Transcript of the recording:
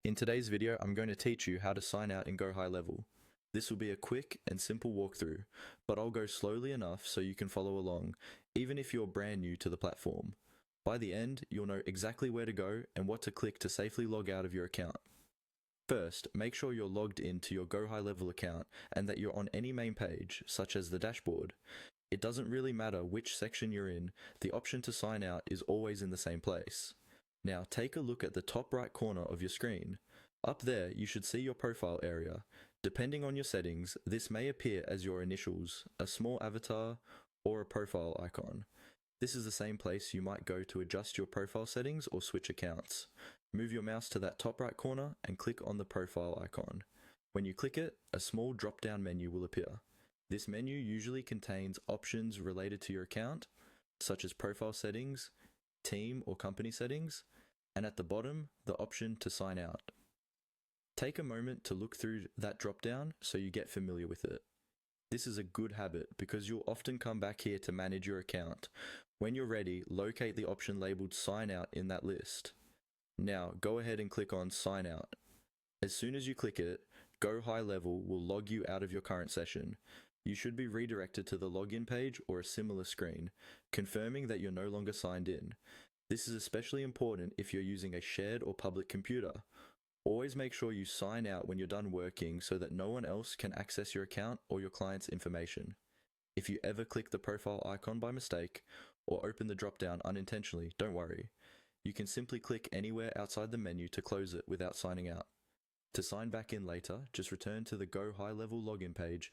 In today's video, I'm going to teach you how to sign out in Go High Level. This will be a quick and simple walkthrough, but I'll go slowly enough so you can follow along, even if you're brand new to the platform. By the end, you'll know exactly where to go and what to click to safely log out of your account. First, make sure you're logged into your Go High Level account and that you're on any main page, such as the dashboard. It doesn't really matter which section you're in, the option to sign out is always in the same place. Now take a look at the top right corner of your screen. Up there, you should see your profile area. Depending on your settings, this may appear as your initials, a small avatar, or a profile icon. This is the same place you might go to adjust your profile settings or switch accounts. Move your mouse to that top right corner and click on the profile icon. When you click it, a small drop-down menu will appear. This menu usually contains options related to your account, such as profile settings, team or company settings, and at the bottom, the option to sign out. Take a moment to look through that drop-down so you get familiar with it. This is a good habit because you'll often come back here to manage your account. When you're ready, locate the option labeled Sign Out in that list. Now, go ahead and click on Sign Out. As soon as you click it, Go High Level will log you out of your current session. You should be redirected to the login page or a similar screen, confirming that you're no longer signed in. This is especially important if you're using a shared or public computer. Always make sure you sign out when you're done working so that no one else can access your account or your client's information. If you ever click the profile icon by mistake or open the drop-down unintentionally, don't worry. You can simply click anywhere outside the menu to close it without signing out. To sign back in later, just return to the Go High Level login page